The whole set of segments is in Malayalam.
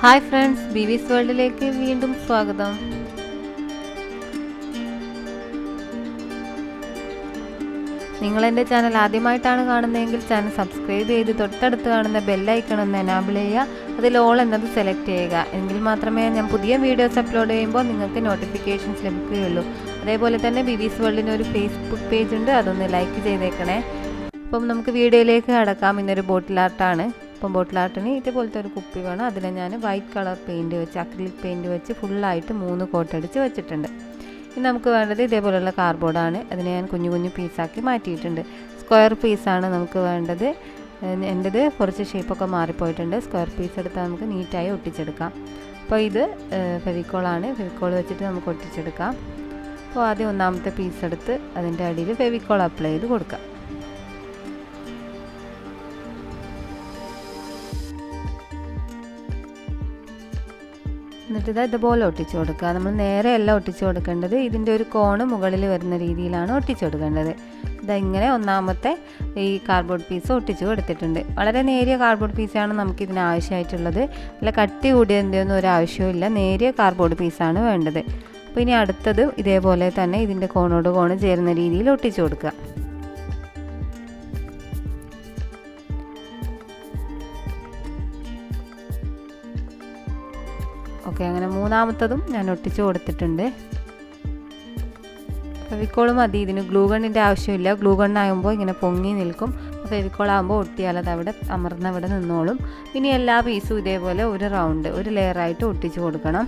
ഹായ് ഫ്രണ്ട്സ്, ബീവീസ് വേൾഡിലേക്ക് വീണ്ടും സ്വാഗതം. നിങ്ങൾ എൻ്റെ ചാനൽ ആദ്യമായിട്ടാണ് കാണുന്നതെങ്കിൽ ചാനൽ സബ്സ്ക്രൈബ് ചെയ്ത് തൊട്ടടുത്ത് കാണുന്ന ബെല്ലൈക്കൺ ഒന്ന് എനാബിൾ ചെയ്യുക. അതിൽ ഓൾ എന്നത് സെലക്ട് ചെയ്യുക. എങ്കിൽ മാത്രമേ ഞാൻ പുതിയ വീഡിയോസ് അപ്ലോഡ് ചെയ്യുമ്പോൾ നിങ്ങൾക്ക് നോട്ടിഫിക്കേഷൻസ് ലഭിക്കുകയുള്ളൂ. അതേപോലെ തന്നെ ബീവീസ് വേൾഡിന് ഒരു ഫേസ്ബുക്ക് പേജ് ഉണ്ട്, അതൊന്ന് ലൈക്ക് ചെയ്തേക്കണേ. അപ്പം നമുക്ക് വീഡിയോയിലേക്ക് കടക്കാം. ഇന്നൊരു ബോട്ടിൽ ആർട്ടാണ്. അപ്പം ബോട്ടിൽ ആർട്ടിന് ഇതേപോലത്തെ ഒരു കുപ്പി വേണം. അതിനെ ഞാൻ വൈറ്റ് കളർ പെയിൻറ്റ് വെച്ച്, അക്രിലിക് പെയിൻറ്റ് വെച്ച് ഫുള്ളായിട്ട് 3 കോട്ടടിച്ച് വെച്ചിട്ടുണ്ട്. ഇനി നമുക്ക് വേണ്ടത് ഇതേപോലെയുള്ള കാർഡ്ബോർഡാണ്. അതിനെ ഞാൻ കുഞ്ഞു കുഞ്ഞു പീസാക്കി മാറ്റിയിട്ടുണ്ട്. സ്ക്വയർ പീസാണ് നമുക്ക് വേണ്ടത്. എൻ്റെത് കുറച്ച് ഷേപ്പൊക്കെ മാറിപ്പോയിട്ടുണ്ട്. സ്ക്വയർ പീസ് എടുത്താൽ നമുക്ക് നീറ്റായി ഒട്ടിച്ചെടുക്കാം. അപ്പോൾ ഇത് ഫെവിക്കോളാണ്. ഫെവിക്കോൾ വെച്ചിട്ട് നമുക്ക് ഒട്ടിച്ചെടുക്കാം. അപ്പോൾ ആദ്യം ഒന്നാമത്തെ പീസ് എടുത്ത് അതിൻ്റെ അടിയിൽ ഫെവിക്കോൾ അപ്ലൈ ചെയ്ത് കൊടുക്കാം. എന്നിട്ട് ഇതുപോലെ ഒട്ടിച്ചു കൊടുക്കുക. നമ്മൾ നേരെയല്ല ഒട്ടിച്ചു കൊടുക്കേണ്ടത്, ഇതിൻ്റെ ഒരു കോണ് മുകളിൽ വരുന്ന രീതിയിലാണ് ഒട്ടിച്ചു കൊടുക്കേണ്ടത്. ഇങ്ങനെ ഒന്നാമത്തെ ഈ കാർഡ്ബോർഡ് പീസ് ഒട്ടിച്ചു കൊടുത്തിട്ടുണ്ട്. വളരെ നേരിയ കാർഡ്ബോർഡ് പീസാണ് നമുക്കിതിന് ആവശ്യമായിട്ടുള്ളത്. അല്ല കട്ടി കൂടിയതിൻ്റെയൊന്നും ഒരു ആവശ്യമില്ല, നേരിയ കാർഡ്ബോർഡ് പീസാണ് വേണ്ടത്. അപ്പോൾ ഇനി അടുത്തത് ഇതേപോലെ തന്നെ ഇതിൻ്റെ കോണോട് കോണ് ചേരുന്ന രീതിയിൽ ഒട്ടിച്ചു കൊടുക്കുക. ഓക്കെ, അങ്ങനെ മൂന്നാമത്തതും ഞാൻ ഒട്ടിച്ചു കൊടുത്തിട്ടുണ്ട്. ഫെവിക്കോൾ മതി, ഇതിന് ഗ്ലൂ ഗണ്ണിൻ്റെ ആവശ്യമില്ല. ഗ്ലൂ ഗണ്ണാകുമ്പോൾ ഇങ്ങനെ പൊങ്ങി നിൽക്കും. ഫെവിക്കോൾ ആകുമ്പോൾ ഒട്ടിയാൽ അത് അവിടെ അമർന്നവിടെ നിന്നോളും. ഇനി എല്ലാ പീസും ഇതേപോലെ ഒരു ലെയറായിട്ട് ഒട്ടിച്ചു കൊടുക്കണം.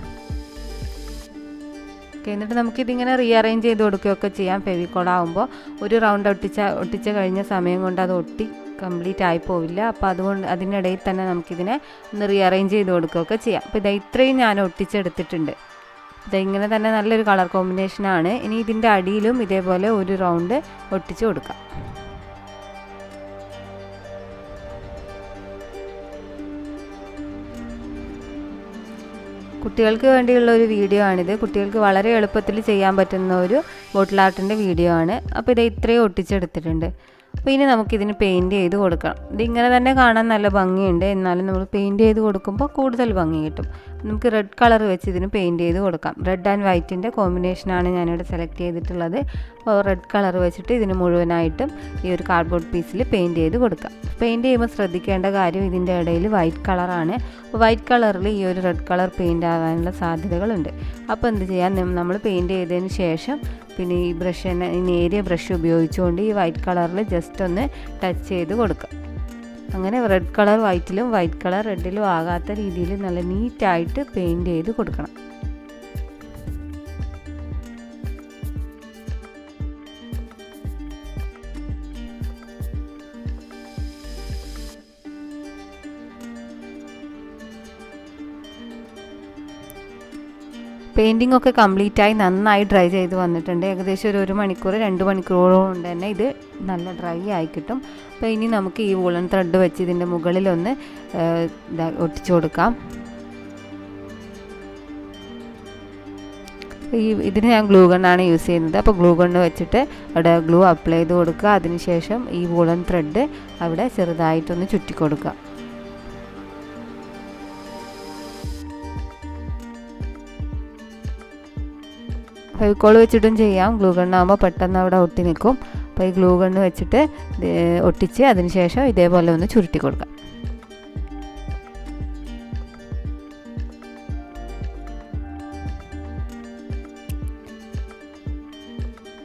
ഓക്കെ, എന്നിട്ട് നമുക്കിതിങ്ങനെ റീഅറേഞ്ച് ചെയ്ത് കൊടുക്കുകയൊക്കെ ചെയ്യാം. ഫെവിക്കോൾ ആകുമ്പോൾ ഒരു റൗണ്ട് ഒട്ടിച്ച കഴിഞ്ഞ സമയം കൊണ്ട് അത് കംപ്ലീറ്റ് ആയി പോവില്ല. അപ്പോൾ അതുകൊണ്ട് അതിനിടയിൽ തന്നെ നമുക്കിതിനെ ഒന്ന് റീഅറേഞ്ച് ചെയ്ത് കൊടുക്കുകയൊക്കെ ചെയ്യാം. അപ്പോൾ ഇത്രയും ഞാൻ ഒട്ടിച്ചെടുത്തിട്ടുണ്ട്. ഇങ്ങനെ തന്നെ നല്ലൊരു കളർ കോമ്പിനേഷനാണ്. ഇനി ഇതിൻ്റെ അടിയിലും ഇതേപോലെ ഒരു റൗണ്ട് ഒട്ടിച്ച് കൊടുക്കാം. കുട്ടികൾക്ക് വേണ്ടിയുള്ള ഒരു വീഡിയോ ആണിത്. കുട്ടികൾക്ക് വളരെ എളുപ്പത്തിൽ ചെയ്യാൻ പറ്റുന്ന ഒരു ബോട്ടിൽ ആർട്ടിൻ്റെ വീഡിയോ ആണ്. അപ്പോൾ ഇത്രയും ഒട്ടിച്ചെടുത്തിട്ടുണ്ട്. അപ്പോൾ ഇനി നമുക്കിതിന് പെയിൻറ്റ് ചെയ്ത് കൊടുക്കണം. ഇതിങ്ങനെ തന്നെ കാണാൻ നല്ല ഭംഗിയുണ്ട്, എന്നാലും നമ്മൾ പെയിൻറ്റ് ചെയ്ത് കൊടുക്കുമ്പോൾ കൂടുതൽ ഭംഗി കിട്ടും. നമുക്ക് റെഡ് കളർ വെച്ച് ഇതിന് പെയിൻറ്റ് ചെയ്ത് കൊടുക്കാം. റെഡ് ആൻഡ് വൈറ്റിൻ്റെ കോമ്പിനേഷനാണ് ഞാനിവിടെ സെലക്ട് ചെയ്തിട്ടുള്ളത്. അപ്പോൾ റെഡ് കളർ വെച്ചിട്ട് ഇതിന് മുഴുവനായിട്ടും ഈ ഒരു കാർഡ്ബോർഡ് പീസിൽ പെയിൻറ്റ് ചെയ്ത് കൊടുക്കാം. പെയിൻറ്റ് ചെയ്യുമ്പോൾ ശ്രദ്ധിക്കേണ്ട കാര്യം, ഇതിൻ്റെ ഇടയിൽ വൈറ്റ് കളറാണ്. അപ്പോൾ വൈറ്റ് കളറിൽ ഈ ഒരു റെഡ് കളർ പെയിൻറ്റ് ആവാനുള്ള സാധ്യതകളുണ്ട്. അപ്പോൾ എന്ത് ചെയ്യാൻ, നമ്മൾ പെയിൻറ്റ് ചെയ്തതിന് ശേഷം പിന്നെ ഈ നേരിയ ബ്രഷ് ഉപയോഗിച്ചുകൊണ്ട് ഈ വൈറ്റ് കളറിൽ ജസ്റ്റ് ഒന്ന് ടച്ച് ചെയ്ത് കൊടുക്കുക. അങ്ങനെ റെഡ് കളർ വൈറ്റിലും വൈറ്റ് കളർ റെഡിലും ആകാത്ത രീതിയിൽ നല്ല നീറ്റായിട്ട് പെയിൻറ്റ് ചെയ്ത് കൊടുക്കണം. പെയിൻറ്റിംഗ് ഒക്കെ കംപ്ലീറ്റായി നന്നായി ഡ്രൈ ചെയ്ത് വന്നിട്ടുണ്ട്. ഏകദേശം ഒരു 1 മണിക്കൂർ 2 മണിക്കൂറോളം കൊണ്ട് തന്നെ ഇത് നല്ല ഡ്രൈ ആയി കിട്ടും. അപ്പോൾ ഇനി നമുക്ക് ഈ വൂളൻ ത്രെഡ് വെച്ച് ഇതിൻ്റെ മുകളിലൊന്ന് ഒട്ടിച്ചു കൊടുക്കാം. ഇതിന് ഞാൻ ഗ്ലൂ ഗണ്ണാണ് യൂസ് ചെയ്യുന്നത്. അപ്പോൾ ഗ്ലൂ ഗണ്ണ് വെച്ചിട്ട് അവിടെ ഗ്ലൂ അപ്ലൈ ചെയ്ത് കൊടുക്കുക. അതിനുശേഷം ഈ വൂളൻ ത്രെഡ് അവിടെ ചെറുതായിട്ടൊന്ന് ചുറ്റി കൊടുക്കുക. ഫെവിക്കോൾ വെച്ചിട്ടും ചെയ്യാം. ഗ്ലൂ ഗണ്ണാകുമ്പോൾ പെട്ടെന്ന് അവിടെ ഒട്ടി നിൽക്കും. അപ്പോൾ ഈ ഗ്ലൂ ഗണ്ണ് വെച്ചിട്ട് ഒട്ടിച്ച് അതിനുശേഷം ഇതേപോലെ ഒന്ന് ചുരുട്ടി കൊടുക്കാം.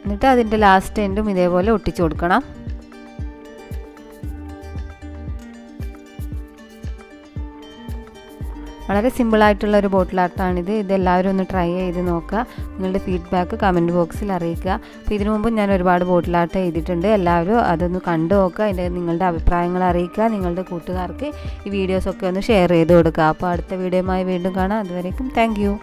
എന്നിട്ട് അതിൻ്റെ ലാസ്റ്റ് എൻഡും ഇതേപോലെ ഒട്ടിച്ചു കൊടുക്കണം. വളരെ സിമ്പിളായിട്ടുള്ള ഒരു ബോട്ടിൽ ആർട്ടാണിത്. ഇതെല്ലാവരും ഒന്ന് ട്രൈ ചെയ്ത് നോക്കുക. നിങ്ങളുടെ ഫീഡ്ബാക്ക് കമൻറ്റ് ബോക്സിൽ അറിയിക്കുക. അപ്പോൾ ഇതിനു മുമ്പ് ഞാൻ ഒരുപാട് ബോട്ടിൽ ആർട്ട് ചെയ്തിട്ടുണ്ട്. എല്ലാവരും അതൊന്ന് കണ്ടു നോക്കുക. നിങ്ങളുടെ അഭിപ്രായങ്ങൾ അറിയിക്കുക. നിങ്ങളുടെ കൂട്ടുകാർക്ക് ഈ വീഡിയോസൊക്കെ ഒന്ന് ഷെയർ ചെയ്ത് കൊടുക്കുക. അപ്പോൾ അടുത്ത വീഡിയോയുമായി വീണ്ടും കാണാം. അതുവരേക്കും താങ്ക് യു.